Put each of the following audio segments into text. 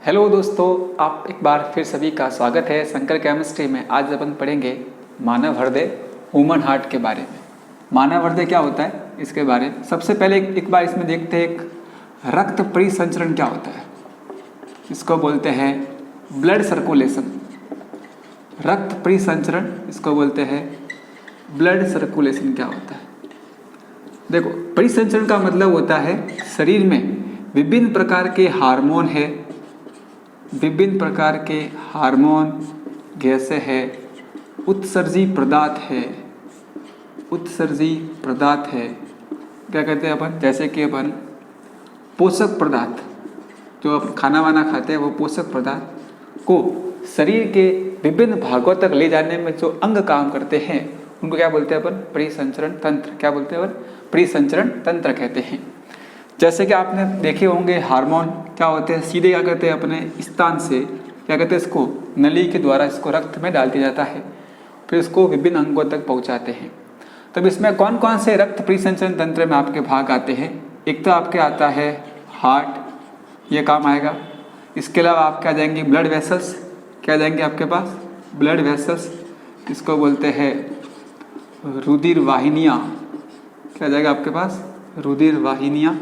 Hello दोस्तों, आप एक बार फिर सभी का स्वागत है शंकर केमिस्ट्री में। आज अपन पढ़ेंगे मानव हृदय, ह्यूमन हार्ट के बारे में। मानव हृदय क्या होता है इसके बारे में सबसे पहले एक बार इसमें देखते हैं। एक रक्त परिसंचरण क्या होता है, इसको बोलते हैं ब्लड सर्कुलेशन। रक्त परिसंचरण इसको बोलते हैं ब्लड सर्कुलेशन। क्या होता है देखो, परिसंचरण का मतलब होता है शरीर में विभिन्न प्रकार के हार्मोन है, विभिन्न प्रकार के हार्मोन, गैसें है, उत्सर्जी पदार्थ है, उत्सर्जी पदार्थ है। क्या कहते हैं अपन, जैसे कि अपन पोषक पदार्थ, जो अपन खाना वाना खाते हैं वो पोषक पदार्थ को शरीर के विभिन्न भागों तक ले जाने में जो अंग काम करते हैं उनको क्या बोलते हैं अपन, परिसंचरण तंत्र। क्या बोलते हैं अपन, परिसंचरण तंत्र कहते हैं। जैसे कि आपने देखे होंगे हार्मोन क्या होते हैं, सीधे क्या करते हैं अपने स्थान से क्या कहते हैं, इसको नली के द्वारा इसको रक्त में डाल दिया जाता है, फिर इसको विभिन्न अंगों तक पहुंचाते हैं। तब इसमें कौन कौन से रक्त परिसंचरण तंत्र में आपके भाग आते हैं। एक तो आपके आता है हार्ट, ये काम आएगा। इसके अलावा आपके आ जाएंगे ब्लड वेसल्स। क्या आ जाएंगे आपके पास, ब्लड वेसल्स, इसको बोलते हैं रुधिर वाहिनियाँ। क्या आ जाएगा आपके पास, रुधिर वाहिनियाँ,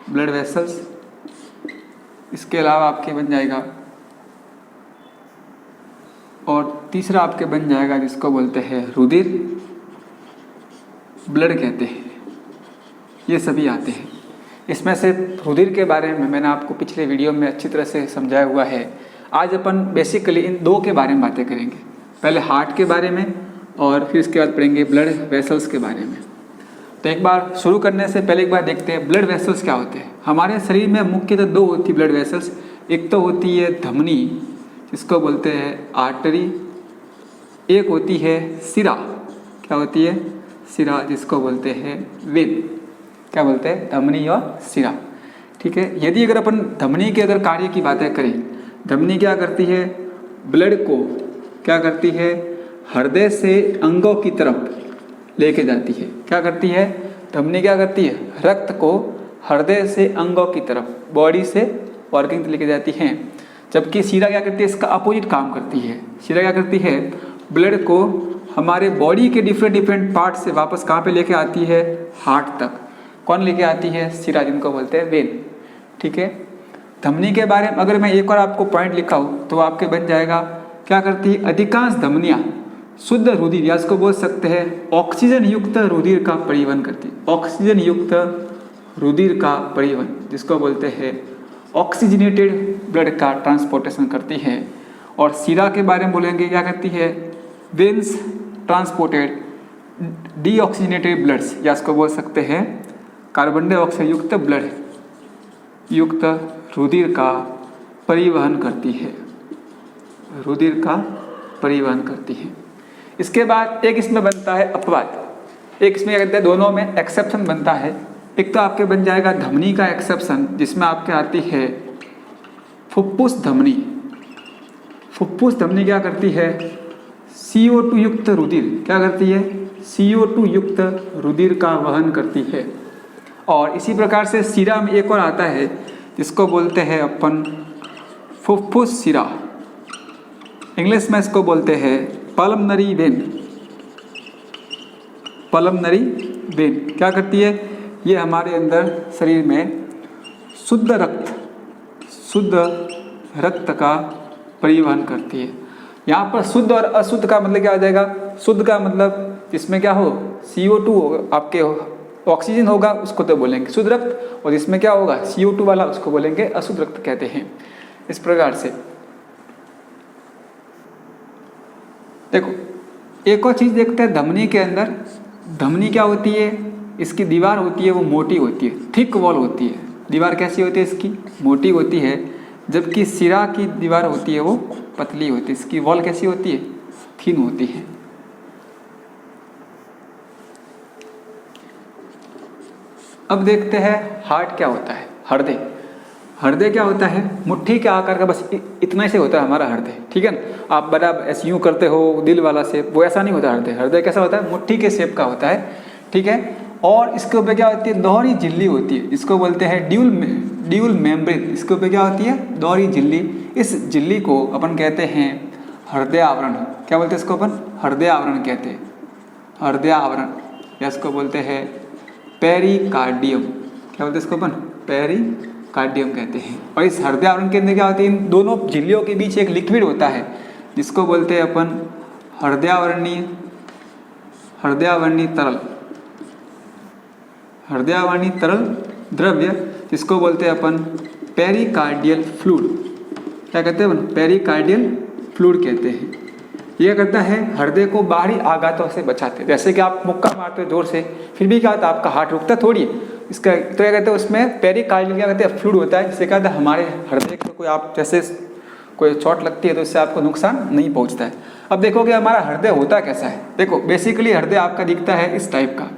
ब्लड वेसल्स। इसके अलावा आपके बन जाएगा और तीसरा आपके बन जाएगा जिसको बोलते हैं रुधिर, ब्लड कहते हैं। ये सभी आते हैं। इसमें से रुधिर के बारे में मैंने आपको पिछले वीडियो में अच्छी तरह से समझाया हुआ है। आज अपन बेसिकली इन दो के बारे में बातें करेंगे, पहले हार्ट के बारे में और फिर इसके बाद पढ़ेंगे ब्लड वेसल्स के बारे में। तो एक बार शुरू करने से पहले एक बार देखते हैं ब्लड वेसल्स क्या होते हैं। हमारे शरीर में मुख्यतः दो होती है ब्लड वेसल्स। एक तो होती है धमनी, जिसको बोलते हैं आर्टरी। एक होती है सिरा। क्या होती है, सिरा, जिसको बोलते हैं वेन। क्या बोलते हैं, धमनी और सिरा। ठीक है। यदि अगर अपन धमनी के अगर कार्य की बातें करें, धमनी क्या करती है, ब्लड को क्या करती है, हृदय से अंगों की तरफ लेके जाती है। क्या करती है, धमनी क्या करती है, रक्त को हृदय से अंगों की तरफ, बॉडी से वर्किंग लेके जाती है। जबकि शिरा क्या करती है, इसका अपोजिट काम करती है। शिरा क्या करती है, ब्लड को हमारे बॉडी के डिफरेंट पार्ट से वापस कहाँ पे लेके आती है, हार्ट तक। कौन लेके आती है, शिरा, जिनको बोलते हैं वेन। ठीक है। धमनी के बारे में अगर मैं एक और आपको पॉइंट लिखाऊं तो आपके बन जाएगा, क्या करती है, अधिकांश धमनियाँ शुद्ध रुधिर या इसको बोल सकते हैं ऑक्सीजन युक्त रुधिर का परिवहन करती है। ऑक्सीजन युक्त रुधिर का परिवहन, जिसको बोलते हैं ऑक्सीजनेटेड ब्लड का ट्रांसपोर्टेशन करती है। और शिरा के बारे में बोलेंगे, क्या करती है, वेन्स ट्रांसपोर्टेड डीऑक्सीजनेटेड ब्लड्स, या इसको बोल सकते हैं कार्बन डाइऑक्साइड युक्त ब्लड युक्त रुधिर का परिवहन करती है, रुधिर का परिवहन करती है। इसके बाद एक इसमें बनता है अपवाद, एक इसमें क्या कहते हैं, दोनों में एक्सेप्शन बनता है। एक तो आपके बन जाएगा धमनी का एक्सेप्शन, जिसमें आपके आती है फुफ्फुस धमनी। फुफ्फुस धमनी क्या करती है, CO2 युक्त रुधिर, क्या करती है, CO2 युक्त रुधिर का वहन करती है। और इसी प्रकार से शिरा में एक और आता है जिसको बोलते हैं अपन फुफ्फुस शिरा। इंग्लिश में इसको बोलते हैं पल्मनरी वेन। पल्मनरी वेन क्या करती है, ये हमारे अंदर शरीर में शुद्ध रक्त का परिवहन करती है। यहाँ पर शुद्ध और अशुद्ध का मतलब क्या आ जाएगा, शुद्ध का मतलब जिसमें क्या हो, CO2 होगा, आपके ऑक्सीजन होगा, उसको तो बोलेंगे शुद्ध रक्त, और जिसमें क्या होगा CO2 वाला, उसको बोलेंगे अशुद्ध रक्त कहते हैं। इस प्रकार से देखो, एक और चीज़ देखते हैं धमनी के अंदर। धमनी क्या होती है, इसकी दीवार होती है वो मोटी होती है, थिक वॉल होती है। दीवार कैसी होती है इसकी, मोटी होती है। जबकि शिरा की दीवार होती है वो पतली होती है, इसकी वॉल कैसी होती है, थिन होती है। अब देखते हैं हार्ट क्या होता है, हृदय। हृदय क्या होता है, मुट्ठी के आकार का, बस इतना से होता है हमारा हृदय। ठीक है ना। आप बराबर ऐसे यूँ करते हो दिल वाला शेप, वो ऐसा नहीं होता हृदय। हृदय कैसा होता है, मुट्ठी के शेप का होता है। ठीक है। और इसके ऊपर क्या होती है, दोहरी झिल्ली होती है, इसको बोलते हैं ड्यूल मेम्ब्रेन। इसके ऊपर क्या होती है, दोहरी झिल्ली। इस झिल्ली को अपन कहते हैं हृदय आवरण। क्या बोलते हैं इसको अपन, हृदय आवरण कहते हैं, हृदय आवरण, या इसको बोलते हैं पेरिकार्डियम। क्या बोलते हैं इसको अपन, पेरिकार्डियम कहते हैं। और इस हृदय आवरण के अंदर क्या होती है, इन दोनों झिल्लियों के बीच एक लिक्विड होता है जिसको बोलते हैं अपन हृदयावरणीय तरल, हृदयावरणीय तरल द्रव्य, जिसको बोलते हैं अपन पेरिकार्डियल फ्लूइड। क्या कहते हैं अपन, पेरिकार्डियल फ्लूइड कहते हैं। यह करता है हृदय को बाहरी आघातों से बचाते हैं। जैसे कि आप मुक्का मारते हो जोर से, फिर भी क्या होता है, आपका हार्ट रुकता थोड़ी है, इसका तो क्या कहते हैं, उसमें पेरिकार्डियल क्या कहते हैं, फ्लूइड होता है, जिससे क्या होता है हमारे हृदय को कोई आप जैसे कोई चोट लगती है तो इससे आपको नुकसान नहीं पहुंचता है। अब देखोगे हमारा हृदय होता कैसा है। देखो बेसिकली हृदय आपका दिखता है इस टाइप का,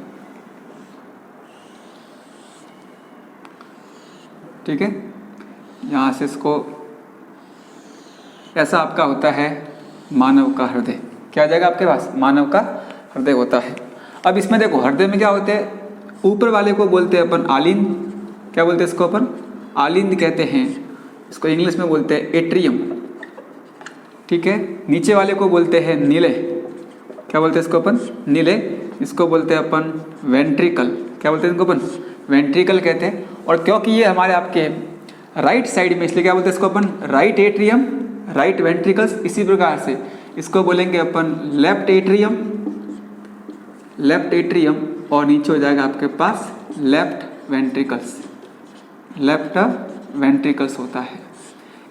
ठीक है, यहाँ से इसको ऐसा आपका होता है मानव का हृदय। क्या आ जाएगा आपके पास, मानव का हृदय होता है। अब इसमें देखो हृदय में क्या होते हैं, ऊपर वाले को बोलते हैं अपन आलिंद। क्या बोलते हैं इसको अपन, आलिंद कहते हैं, इसको इंग्लिश में बोलते हैं एट्रियम, ठीक है। नीचे वाले को बोलते हैं निलय। क्या बोलते हैं इसको अपन, निलय। इसको बोलते हैं अपन वेंट्रिकल। क्या बोलते हैं इनको अपन, वेंट्रिकल कहते हैं। और क्योंकि ये हमारे आपके राइट साइड में, इसलिए क्या बोलते हैं इसको अपन राइट एट्रियम, राइट वेंट्रिकल्स। इसी प्रकार से इसको बोलेंगे अपन लेफ्ट एट्रियम, लेफ्ट एट्रियम, और नीचे हो जाएगा आपके पास लेफ्ट वेंट्रिकल्स, लेफ्ट वेंट्रिकल्स होता है।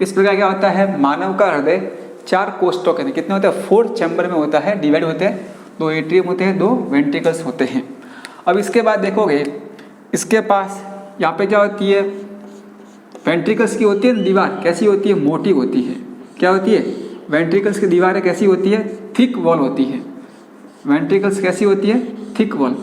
इस प्रकार क्या होता है, मानव का हृदय 4 कोष्ठों के अंदर कितने होते हैं, 4 चैम्बर में होता है, डिवाइड होते हैं, 2 एट्रियम होते हैं, 2 वेंट्रिकल्स होते हैं। अब इसके बाद देखोगे इसके पास यहाँ पे क्या होती है, वेंट्रिकल्स की होती है दीवार कैसी होती है, मोटी होती है। क्या होती है, वेंट्रिकल्स की दीवार कैसी होती है, थिक वॉल होती है। वेंट्रिकल्स कैसी होती है, थिक वॉल।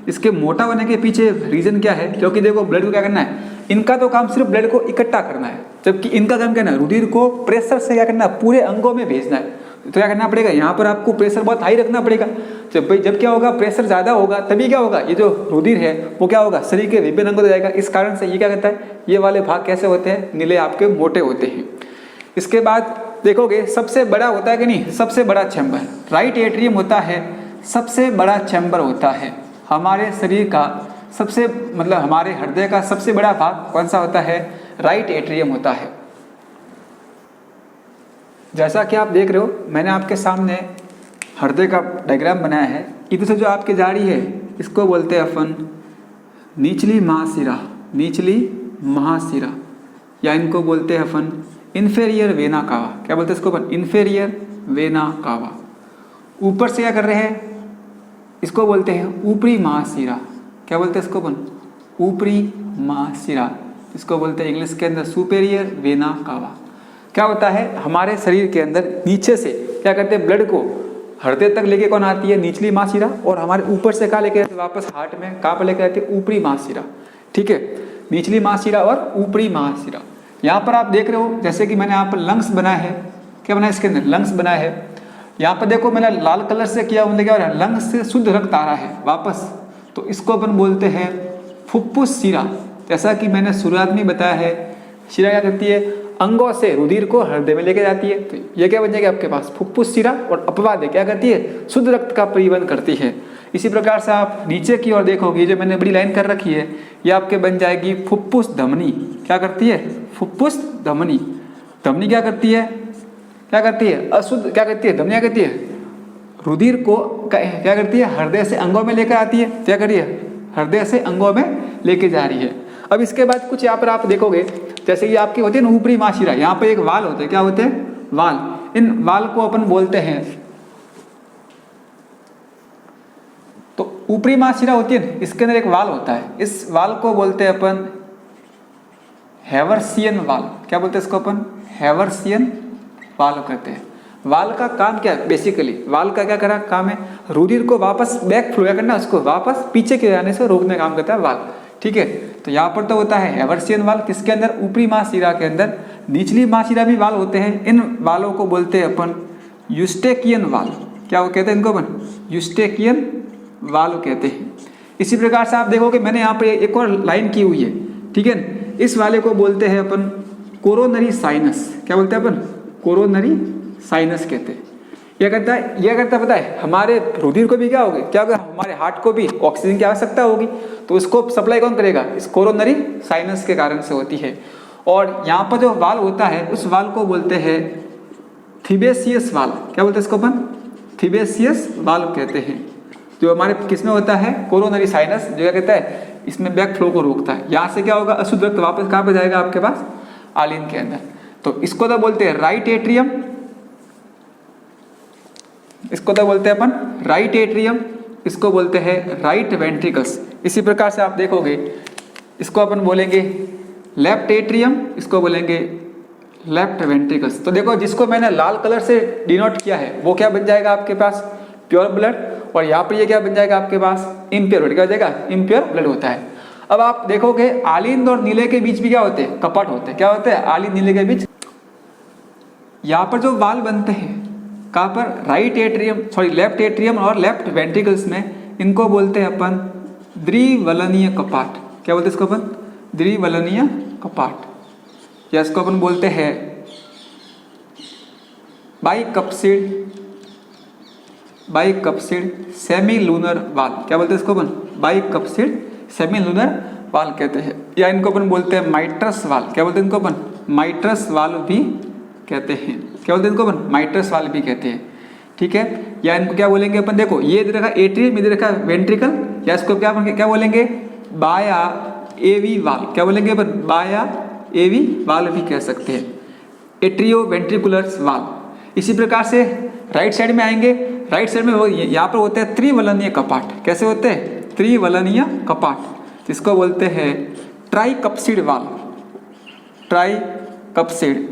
इसके मोटा होने के पीछे रीजन क्या है, क्योंकि देखो ब्लड को क्या करना है, इनका तो काम सिर्फ ब्लड को इकट्ठा करना है, जबकि इनका काम क्या है, रुधिर को प्रेशर से क्या करना है, पूरे अंगों में भेजना है। तो क्या करना पड़ेगा, यहाँ पर आपको प्रेशर बहुत हाई रखना पड़ेगा। जब क्या होगा, प्रेशर ज़्यादा होगा तभी क्या होगा, ये जो रुधिर है वो क्या होगा, शरीर के विभिन्न अंगों में जाएगा। इस कारण से ये क्या कहता है, ये वाले भाग कैसे होते हैं, नीले आपके मोटे होते हैं। इसके बाद देखोगे सबसे बड़ा होता है कि नहीं, सबसे बड़ा चैम्बर राइट एट्रियम होता है, सबसे बड़ा चैम्बर होता है हमारे शरीर का। सबसे मतलब हमारे हृदय का सबसे बड़ा भाग कौन सा होता है, राइट एट्रियम होता है। जैसा कि आप देख रहे हो, मैंने आपके सामने हृदय का डायग्राम बनाया है। इधर से जो आपकी जारी है इसको बोलते हैं अपन निचली महाशिरा, निचली महाशिरा, या इनको बोलते हैं अपन इन्फेरियर वेना कावा। क्या बोलते हैं इसको अपन, इन्फेरियर वेना कावा। ऊपर से क्या कर रहे हैं, इसको बोलते हैं ऊपरी महाशिरा। क्या बोलते हैं इसको अपन, ऊपरी महाशिरा। इसको बोलते हैं इंग्लिश के अंदर सुपेरियर वेना कावा। क्या होता है, हमारे शरीर के अंदर नीचे से क्या करते हैं, ब्लड को हृदय तक लेके कौन आती है, निचली महाशिरा, और हमारे ऊपर से कहाँ लेके आते हैं, वापस हार्ट में कहाँ पर लेके आते हैं, ऊपरी महाशिरा। ठीक है, निचली महाशिरा और ऊपरी महाशिरा। यहाँ पर आप देख रहे हो, जैसे कि मैंने यहाँ पर लंग्स बनाया है। क्या बनाया, इसके अंदर लंग्स बनाया है। यहाँ पर देखो मैंने लाल कलर से किया, मतलब क्या हो रहा है, लंग्स से शुद्ध रक्त आ रहा है वापस, तो इसको अपन बोलते हैं फुफ्फुस शिरा। जैसा कि मैंने शुरुआत में बताया है, शिरा क्या करती है, अंगों से रुधिर को हृदय में लेके जाती है। तो ये क्या बन जाएगा आपके पास, फुफ्फुस शिरा। और अपवाद क्या करती है, शुद्ध रक्त का परिवहन करती है। इसी प्रकार से आप नीचे की ओर देखोगे, जो मैंने बड़ी लाइन कर रखी है, ये आपके बन जाएगी फुफ्फुस धमनी। क्या करती है, फुफ्फुस धमनी। धमनी क्या करती है, क्या करती है, अशुद्ध क्या करती है, धमनियाँ करती है, रुधिर को क्या करती है, हृदय से अंगों में लेकर आती है। क्या करिए, हृदय से अंगों में लेके जा रही है। अब इसके बाद कुछ यहाँ पर आप देखोगे, जैसे ये आपकी होती है ना ऊपरी महाशिरा, यहाँ पर एक वाल होते हैं। क्या होते हैं, वाल। इन वाल को अपन बोलते हैं, तो ऊपरी महाशिरा होती है, इसके अंदर एक वाल होता है, इस वाल को बोलते हैं अपन हैवर्सियन वाल। क्या बोलते हैं इसको अपन, हैवर्सियन वाल कहते हैं। वाल का काम क्या है, बेसिकली वाल का क्या करा काम है, रुधिर को वापस बैक फ्लो करना, उसको वापस पीछे के जाने से रोकने का काम करता है वाल। ठीक है, तो यहाँ पर तो होता है हैवर्सियन वाल, किसके अंदर, ऊपरी महाशिरा के अंदर। निचली महाशिरा भी वाल होते हैं, इन वालों को बोलते हैं अपन यूस्टेकियन वाल। क्या वो कहते हैं इनको अपन, यूस्टेकियन वाल कहते हैं। इसी प्रकार से आप देखोगे मैंने यहाँ पे एक और लाइन की हुई है, ठीक है ना। इस वाले को बोलते हैं अपन कोरोनरी साइनस। क्या बोलते हैं अपन? कोरोनरी साइनस कहते हैं। यह करता है पता है, हमारे रुधिर को भी क्या होगा, हमारे हार्ट को भी ऑक्सीजन की आवश्यकता होगी, तो उसको सप्लाई कौन करेगा? इस कोरोनरी साइनस के कारण से होती है। और यहाँ पर जो वाल्व होता है उस वाल्व को बोलते हैं थीबेसियस वाल्व। क्या बोलते हैं इसको अपन? थीबेसियस वाल्व कहते हैं, जो हमारे किसमें होता है? कोरोनरी साइनस, जो क्या कहता है, इसमें बैक फ्लो को रोकता है। यहाँ से क्या होगा? अशुद्ध रक्त वापस कहाँ पे जाएगा? आपके पास आलिन के अंदर। तो इसको तो बोलते हैं राइट एट्रियम, इसको तो बोलते हैं अपन राइट एट्रियम, इसको बोलते हैं राइट वेंट्रिकल्स। इसी प्रकार से आप देखोगे इसको अपन बोलेंगे लेफ्ट एट्रियम, इसको बोलेंगे लेफ्ट वेंट्रिकल्स। तो देखो जिसको मैंने लाल कलर से डिनोट किया है वो क्या बन जाएगा आपके पास? Pure blood. और यहाँ पर ये क्या बन जाएगा आपके पास? Impure blood. क्या हो जाएगा? इम्प्योर ब्लड होता है। अब आप देखोगे आलिंद और नीले के बीच भी क्या होते हैं? कपाट होते हैं। क्या होते हैं? आलिंद नीले के बीच। यहाँ पर जो वाल्व बनते हैं कहाँ पर? राइट एट्रियम, लेफ्ट एट्रियम और लेफ्ट वेंट्रिकल्स में, इनको बोलते हैं अपन द्विवलनीय कपाट। क्या बोलते हैं इसको अपन? द्विवलनीय कपाट, या इसको अपन बोलते हैं बाइकप्सिड सेमी लूनर वाल्व। क्या बोलते हैं इसको अपन? बाइकप्सिड सेमी लूनर वाल्व कहते हैं, या इनको अपन बोलते हैं माइट्रस वाल्व। क्या बोलते हैं इनको अपन? माइट्रस वाल्व भी कहते हैं। क्या बोलते हैं इनको अपन? माइट्रस वाल्व भी कहते हैं, ठीक है। या इनको क्या बोलेंगे अपन? देखो ये इधर का एट्रियम, इधर का वेंट्रिकल, या इसको क्या बोलेंगे? बाया एवी वाल्व। क्या बोलेंगे अपन? बाया एवी वाल्व भी कह सकते हैं, एट्रियो वेंट्रिकुलर वाल्व। इसी प्रकार से राइट साइड में आएंगे, राइट साइड में यहाँ पर होते हैं त्रिवलनीय कपाट। कैसे होते हैं? त्रिवलनीय कपाट, जिसको बोलते हैं tricuspid valve. Tricuspid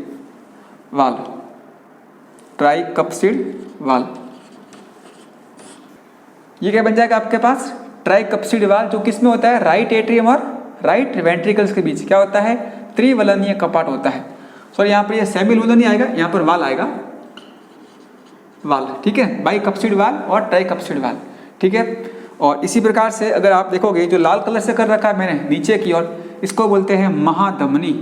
valve, tricuspid valve. ये क्या बन जाएगा आपके पास? ट्राइकप्सिड वाल्व, जो किसमें होता है? राइट एट्रियम और राइट वेंट्रिकल्स के बीच क्या होता है? त्रिवलनीय कपाट होता है। सॉरी यहाँ पर ये सेमी लूनर नहीं आएगा, यहाँ पर वाल आएगा, वाल, ठीक है। बाइकप्सिड वाल्व और ट्राइकप्सिड वाल्व, ठीक है। और इसी प्रकार से अगर आप देखोगे जो लाल कलर से कर रखा है मैंने नीचे की ओर, इसको बोलते हैं महाधमनी।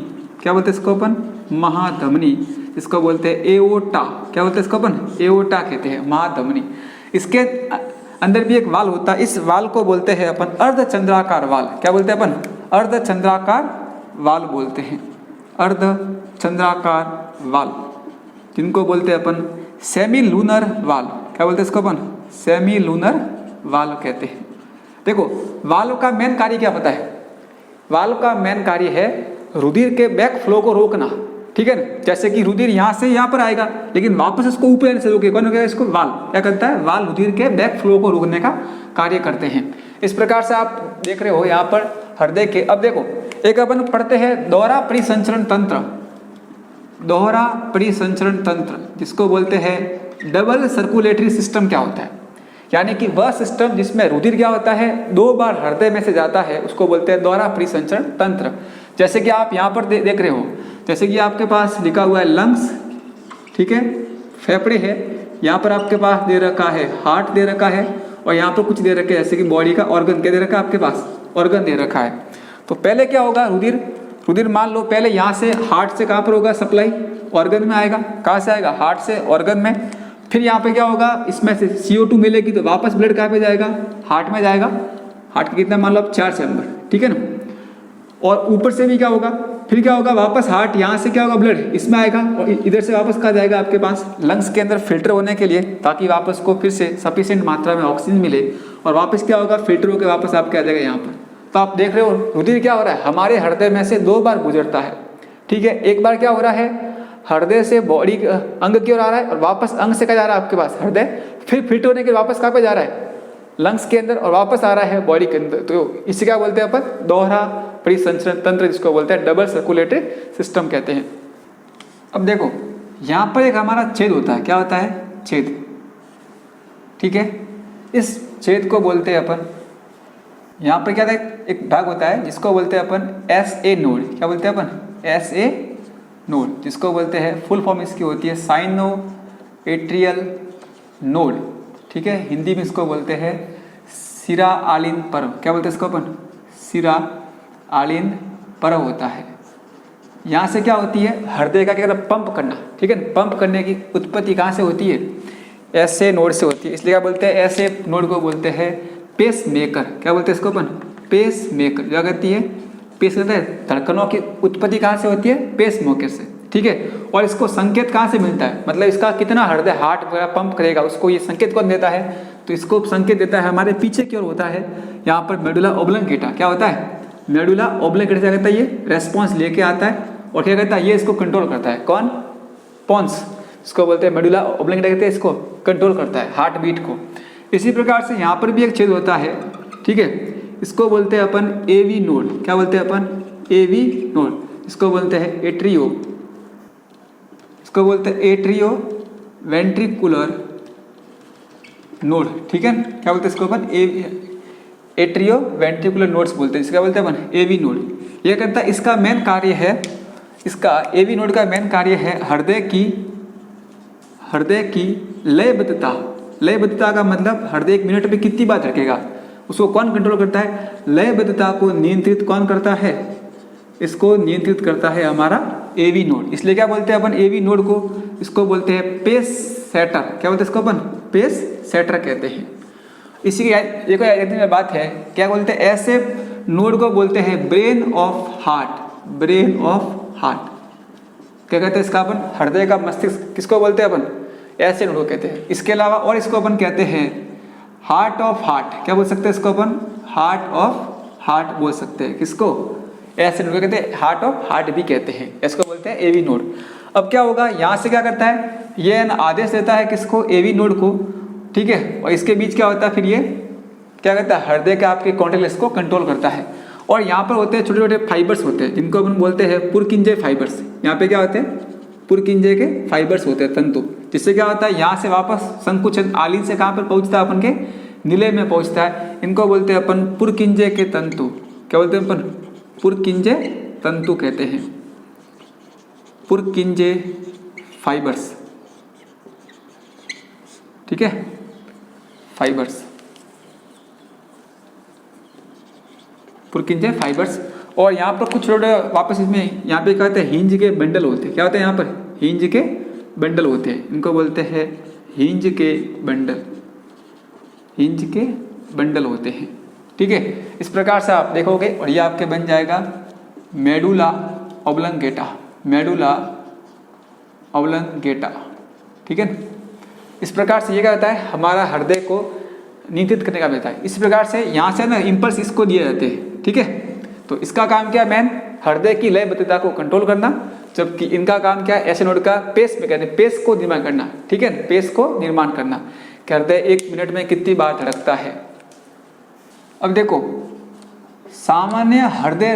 क्या बोलते हैं इसको अपन? महाधमनी। इसको बोलते हैं एओर्टा। क्या बोलते हैं इसको अपन? एओर्टा कहते हैं, महाधमनी। इसके अंदर भी एक वाल होता है, इस वाल को बोलते हैं अपन अर्धचंद्राकार वाल। क्या बोलते हैं अपन? अर्धचंद्राकार वाल बोलते हैं, अर्धचंद्राकार वाल, जिनको बोलते हैं अपन सेमी लूनर वाल। क्या बोलते हैं इसको अपन? सेमी लूनर वाल्व कहते हैं। देखो वाल्व का मेन कार्य क्या पता है? वाल्व का मेन कार्य है रुधिर के बैक फ्लो को रोकना, ठीक है ना। जैसे कि रुधिर यहाँ से यहाँ पर आएगा, लेकिन वापस इसको ऊपर आने से रोके, कौन हो गया? इसको वाल्व क्या करता है? वाल्व रुधिर के बैक फ्लो को रोकने का कार्य करते हैं। इस प्रकार से आप देख रहे हो यहाँ पर हृदय के। अब देखो एक अपन पढ़ते हैं दोहरा परिसंचरण तंत्र, दोहरा परिसंचरण तंत्र, जिसको बोलते हैं डबल सर्कुलेटरी सिस्टम। क्या होता है? यानी कि वह सिस्टम जिसमें रुधिर क्या होता है? 2 बार हृदय में से जाता है, उसको बोलते हैं दोहरा परिसंचरण तंत्र। जैसे कि आप यहाँ पर देख रहे हो, जैसे कि आपके पास लिखा हुआ है लंग्स, ठीक है, फेफड़े है, यहाँ पर आपके पास दे रखा है हार्ट दे रखा है, और यहाँ पर कुछ दे रखे जैसे कि बॉडी का ऑर्गन क्या दे रखा है आपके पास? ऑर्गन दे रखा है। तो पहले क्या होगा? रुधिर मान लो पहले यहाँ से हार्ट से कहाँ पर होगा सप्लाई? ऑर्गन में आएगा। कहाँ से आएगा? हार्ट से ऑर्गन में। फिर यहाँ पे क्या होगा? इसमें से CO2 मिलेगी तो वापस ब्लड कहाँ पे जाएगा? हार्ट में जाएगा। हार्ट का कितना मान लो आप? 4 चैम्बर, ठीक है ना। और ऊपर से भी क्या होगा? फिर क्या होगा? वापस हार्ट, यहाँ से क्या होगा? ब्लड इसमें आएगा, और इधर से वापस कहाँ जाएगा आपके पास? लंग्स के अंदर फिल्टर होने के लिए, ताकि वापस को फिर से सफिशिएंट मात्रा में ऑक्सीजन मिले, और वापस क्या होगा? फिल्टर होकर वापस आप क्या जाएगा यहाँ पर। तो आप देख रहे हो रुधिर क्या हो रहा है? हमारे हृदय में से 2 बार गुजरता है, ठीक है। एक बार क्या हो रहा है? हृदय से बॉडी अंग की ओर आ रहा है, और वापस अंग से क्या जा रहा है आपके पास? हृदय। फिर फिट होने के वापस कहाँ पे जा रहा है? लंग्स के अंदर, और वापस आ रहा है बॉडी के अंदर। तो इसे क्या बोलते हैं अपन? दोहरा परिसंचरण तंत्र, जिसको बोलते हैं डबल सर्कुलेटरी सिस्टम कहते हैं। अब देखो यहाँ पर एक हमारा छेद होता है। क्या होता है? छेद, ठीक है। इस छेद को बोलते हैं अपन, यहाँ पर क्या था? एक भाग होता है जिसको बोलते हैं अपन SA नोड। क्या बोलते हैं अपन? SA नोड, जिसको बोलते हैं फुल फॉर्म इसकी होती है साइनो एट्रियल नोड, ठीक है। हिंदी में इसको बोलते हैं सिरा आलिन पर्व, क्या बोलते हैं इसको अपन, सिरा आलिन पर्व होता है। यहाँ से क्या होती है, हृदय का क्या करना, पंप करना, ठीक है। पंप करने की उत्पत्ति कहाँ से होती है, ऐसे नोड से होती है, इसलिए क्या बोलते हैं, ऐसे नोड को बोलते हैं पेस मेकर। क्या बोलते हैं इसको अपन, पेस मेकर। क्या कहती है, पेस कहते हैं धड़कनों की उत्पत्ति कहाँ से होती है, पेस मेकर से, ठीक है। और इसको संकेत कहाँ से मिलता है, मतलब इसका कितना हृदय हार्ट वगैरह पंप करेगा, उसको ये संकेत कौन देता है, तो इसको संकेत देता है हमारे पीछे की ओर होता है, यहाँ पर मेडुला ओब्लंगेटा। क्या होता है, मेडुला ओब्लंगेटा क्या कहता है, ये रेस्पॉन्स लेके आता है और क्या कहता है, ये इसको कंट्रोल करता है, कौन, पॉन्स, इसको बोलते हैं मेडुला ओब्लंगेटा, कहते हैं इसको कंट्रोल करता है हार्ट बीट को। इसी प्रकार से यहाँ पर भी एक छेद होता है, ठीक है, इसको बोलते हैं अपन एवी नोड। क्या बोलते हैं अपन, एवी नोड। इसको बोलते हैं एट्रियो, इसको बोलते हैं एट्रियो वेंट्रिकुलर नोड, ठीक है। क्या बोलते हैं इसको अपन, एट्रियो वेंट्रिकुलर नोड्स बोलते हैं, इसका बोलते हैं अपन एवी नोड। यह करता है, इसका मेन कार्य है, इसका एवी नोड का मेन कार्य है हृदय की लयबद्धता। लयबद्धता का मतलब हृदय 1 मिनट में कितनी बार धड़केगा, उसको कौन कंट्रोल करता है, लयबद्धता को नियंत्रित कौन करता है, इसको नियंत्रित करता है हमारा एवी नोड। इसलिए क्या बोलते हैं अपन एवी नोड को, इसको बोलते हैं पेस सेटर। क्या बोलते हैं इसको अपन, पेस सेटर कहते हैं। इसी की एक बात है, क्या बोलते हैं, ऐसे नोड को बोलते हैं brain of heart. Brain of heart क्या कहते हैं इसका अपन, हृदय का मस्तिष्क किसको बोलते हैं अपन, ऐसे नोड को कहते हैं। इसके अलावा और इसको अपन कहते हैं हार्ट ऑफ हार्ट। क्या बोल सकते हैं इसको अपन, हार्ट ऑफ हार्ट बोल सकते हैं, किसको, ऐसे नोड को कहते हैं, हार्ट ऑफ हार्ट भी कहते हैं, इसको बोलते हैं एवी नोड। अब क्या होगा, यहाँ से क्या करता है, ये आदेश देता है किसको, एवी नोड को, ठीक है। और इसके बीच क्या होता है, फिर ये क्या करता है, हृदय के आपके कॉन्ट्रेक्ट को कंट्रोल करता है। और यहाँ पर होते हैं छोटे छोटे फाइबर्स होते हैं, जिनको अपन बोलते हैं पुरकिंजे फाइबर्स। यहाँ पे क्या होते हैं, पुरकिंजे के फाइबर्स होते हैं, तंतु, जिससे क्या होता है, यहाँ से वापस संकुचन आलिन से कहाँ पर पहुँचता है, अपन के निलय में पहुँचता है। इनको बोलते हैं अपन पुरकिंजे के तंतु। क्या बोलते हैं अपन, पुरकिंजे तंतु कहते हैं, पुरकिंजे फाइबर्स, ठीक है, फाइबर्स, पुरकिंजे फाइबर्स। और यहाँ पर कुछ छोटे वापस इसमें यहाँ पे क्या होते हैं, हिंज के बंडल होते हैं। क्या होते हैं यहाँ पर, हिंज के बंडल होते हैं, इनको बोलते हैं हिंज के बंडल, हिंज के बंडल होते हैं, ठीक है। इस प्रकार से आप देखोगे और ये आपके बन जाएगा मेडुला ओब्लंगेटा, मेडुला ओब्लंगेटा, ठीक है। इस प्रकार से ये क्या होता है, हमारा हृदय को नियंत्रित करने का रहता है। इस प्रकार से यहाँ से ना इम्पल्स इसको दिए जाते हैं, ठीक है। तो इसका काम क्या है, मैन हृदय की लयबद्धता को कंट्रोल करना, जबकि इनका काम क्या है, ऐसे नोड का पेस में कहते हैं, पेस को निर्माण करना, ठीक है, पेस को निर्माण करना, कि हृदय 1 मिनट में कितनी बार धड़कता है। अब देखो सामान्य हृदय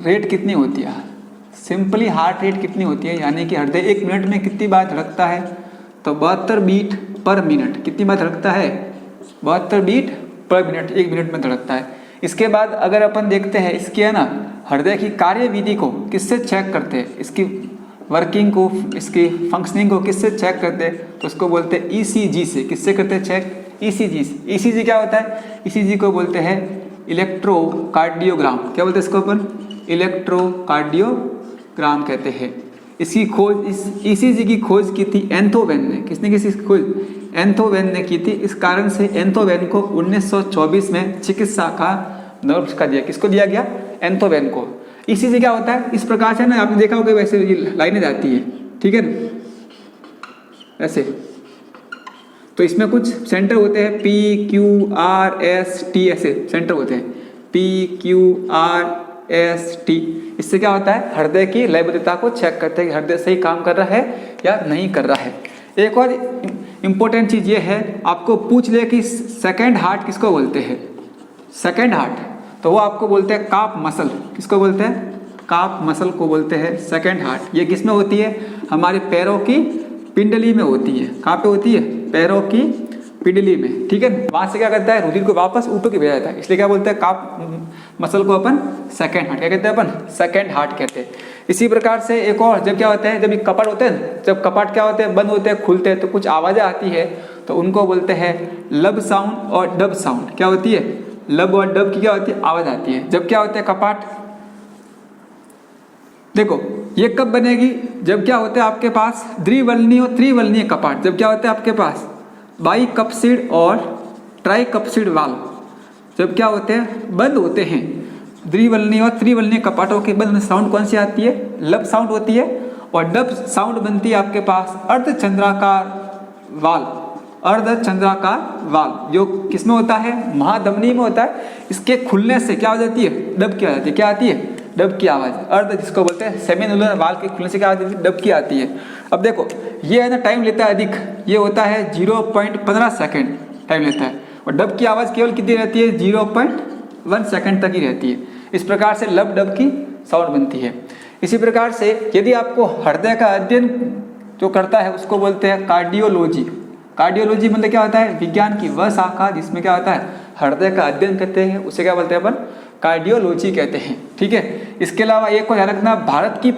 रेट कितनी होती है, सिंपली हार्ट रेट कितनी होती है, यानी कि हृदय 1 मिनट में कितनी बार धड़कता है, तो 72 बीट पर मिनट। कितनी बार धड़कता है, 72 बीट पर मिनट, 1 मिनट में धड़कता है। इसके बाद अगर अपन देखते हैं इसकी है ना हृदय की कार्यविधि को किससे चेक करते हैं, इसकी वर्किंग को, इसकी फंक्शनिंग को किससे चेक करते हैं, तो उसको बोलते हैं ईसीजी से। किससे करते हैं चेक, ईसीजी से। ईसीजी क्या होता है, ईसीजी को बोलते हैं इलेक्ट्रोकार्डियोग्राम। क्या बोलते हैं इसको अपन, इलेक्ट्रोकार्डियोग्राम कहते हैं। इसकी खोज, इस ईसीजी की खोज की थी एंथोवेन ने। किसने की इसकी खोज, एंथोवेन ने की थी। इस कारण से एंथोवेन को 1924 में चिकित्सा का नोबेल का दिया। किसको दिया गया, एंथोवेन को। ईसीजी क्या होता है, इस प्रकार से ना आपने देखा होगा वैसे ये लाइनें जाती है, ठीक है ना, ऐसे। तो इसमें कुछ सेंटर होते हैं, PQRST ऐसे सेंटर होते हैं, PQRST। इससे क्या होता है, हृदय की लयबद्धता को चेक करते हैं कि हृदय सही काम कर रहा है या नहीं कर रहा है। एक और इम्पोर्टेंट चीज़ ये है, आपको पूछ ले कि सेकंड हार्ट किसको बोलते हैं, सेकंड हार्ट, तो वो आपको बोलते हैं काफ मसल। किसको बोलते हैं, काफ मसल को बोलते हैं सेकंड हार्ट। ये किस में होती है, हमारे पैरों की पिंडली में होती है। कहाँ पे होती है, पैरों की पिंडली में, ठीक है। वहाँ से क्या करता है, रुधिर को वापस ऊपर की भेजा जाता है, इसलिए क्या बोलते हैं, काफ मसल को अपन सेकंड हार्ट क्या कहते हैं, अपन सेकंड हार्ट कहते हैं। इसी प्रकार से एक और, जब क्या होता है, जब कपाट होते हैं, जब कपाट क्या होते हैं, बंद होते हैं, खुलते हैं, तो कुछ आवाज़ें आती है, तो उनको बोलते हैं लब साउंड और डब साउंड। क्या होती है, लब और डब की क्या होती है, आवाज आती है। जब क्या होता है कपाट, देखो ये कब बनेगी, जब क्या होता है आपके पास द्विवल्नी और त्रिवल्नीय कपाट, जब क्या होता है आपके पास बाई कपसिड और ट्राई कपसिड वाल्व जब क्या होते हैं बंद होते हैं, द्विवल्नीय और त्रिवल्नीय कपाटों के बंद साउंड कौन सी आती है, लब साउंड होती है। और डब साउंड बनती है आपके पास अर्धचंद्राकार वाल्व, अर्धचंद्राकार वाल्व जो किसमें होता है, महाधमनी में होता है। इसके खुलने से क्या हो जाती है, डब की आ जाती है, क्या आती है, डब की आवाज। अर्ध जिसको बोलते हैं सेमिनुलर वाल्व के खुलने से क्या आती है, डब की आती है। अब देखो ये है ना टाइम लेता है अधिक, ये होता है 0.15 सेकेंड टाइम लेता है, और डब की आवाज केवल कितनी रहती है, 0.1 सेकेंड तक ही रहती है। इस प्रकार से लब डब की साउंड बनती है। इसी प्रकार से यदि आपको हृदय का अध्ययन जो करता है उसको बोलते हैं कार्डियोलॉजी। कार्डियोलॉजी मतलब क्या होता है, विज्ञान की वह शाखा जिसमें क्या होता है हृदय का अध्ययन करते हैं, उसे क्या बोलते हैं अपन, कार्डियोलॉजी कहते हैं। ठीक है, इसके अलावा एक को ध्यान रखना, भारत की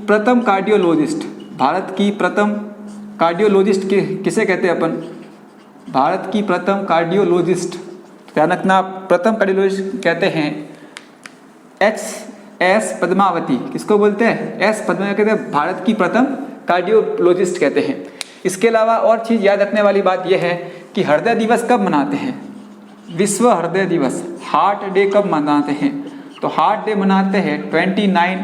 प्रथम कार्डियोलॉजिस्ट, भारत की प्रथम कार्डियोलॉजिस्ट किसे कहते हैं अपन, भारत की प्रथम कार्डियोलॉजिस्ट, ध्यान रखना प्रथम कार्डियोलॉजिस्ट कहते हैं एस पद्मावती। किसको बोलते हैं, एस पद्मावती कहते हैं, भारत की प्रथम कार्डियोलॉजिस्ट कहते हैं। इसके अलावा और चीज़ याद रखने वाली बात यह है कि हृदय दिवस कब मनाते हैं, विश्व हृदय दिवस, हार्ट डे कब मनाते हैं, तो हार्ट डे मनाते हैं 29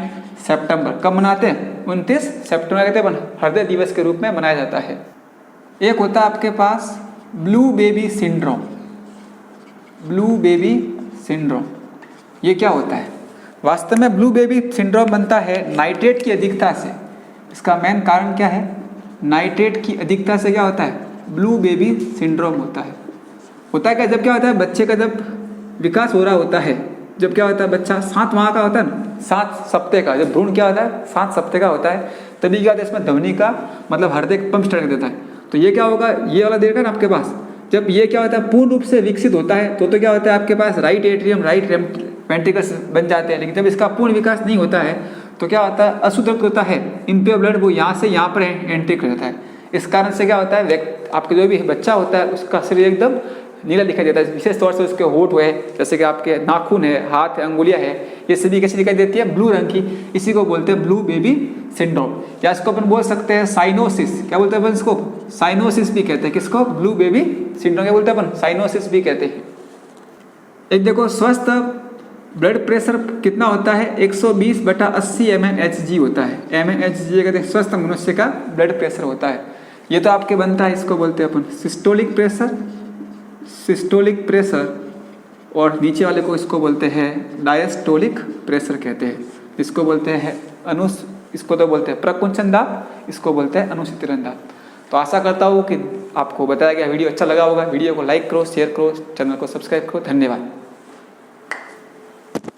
सितंबर। कब मनाते हैं, 29 सितंबर कहते हैं हृदय दिवस के रूप में मनाया जाता है। एक होता है आपके पास blue baby syndrome, blue baby syndrome, ये क्या होता है, वास्तव में ब्लू बेबी सिंड्रोम बनता है नाइट्रेट की अधिकता से। इसका मेन कारण क्या है, नाइट्रेट की अधिकता से क्या होता है ब्लू बेबी सिंड्रोम होता है। होता है क्या, जब क्या होता है बच्चे का जब विकास हो रहा होता है, जब क्या होता है बच्चा 7 माह का होता है ना, 7 सप्ताह का, जब भ्रूण क्या होता है 7 सप्ताह का होता है, तभी क्या होता है इसमें ध्वनि का मतलब हृदय पंप स्टार्ट कर देता है। तो ये क्या होगा, ये वाला देगा ना आपके पास, जब ये क्या होता है पूर्ण रूप से विकसित होता है तो क्या होता है आपके पास राइट एट्रियम राइट वेंट्रिकल्स बन जाते हैं। लेकिन जब इसका पूर्ण विकास नहीं होता है तो क्या होता है, अशुद्ध रक्त होता है, इम्प्योर ब्लड वो यहाँ से यहाँ पर एंट्री कर जाता है। इस कारण से क्या होता है, आपके जो भी बच्चा होता है उसका शरीर एकदम नीला दिखाई देता है, विशेष तौर से उसके होठ हुए, जैसे कि आपके नाखून है, हाथ है, अंगुलियां है, ये सभी कैसी दिखाई देती है, ब्लू रंग की। इसी को बोलते हैं ब्लू बेबी सिंड्रोम, या इसको अपन बोल सकते हैं साइनोसिस। क्या बोलते हैं अपन इसको, साइनोसिस भी कहते हैं। किसको, ब्लू बेबी सिंड्रोम क्या बोलते हैं अपन, साइनोसिस भी कहते हैं। एक देखो स्वस्थ ब्लड प्रेशर कितना होता है, 120/80 mmHg होता है। mmHg कहते हैं स्वस्थ मनुष्य का ब्लड प्रेशर होता है। ये तो आपके बनता है, इसको बोलते हैं अपन सिस्टोलिक प्रेशर, सिस्टोलिक प्रेशर, और नीचे वाले को इसको बोलते हैं डायस्टोलिक प्रेशर कहते हैं। इसको बोलते हैं इसको तो बोलते हैं प्रकुंचन दाब, इसको बोलते हैं अनुशीतरण दाब। तो आशा करता हूँ कि आपको बताया गया वीडियो अच्छा लगा होगा। वीडियो को लाइक करो, शेयर करो, चैनल को सब्सक्राइब करो। धन्यवाद।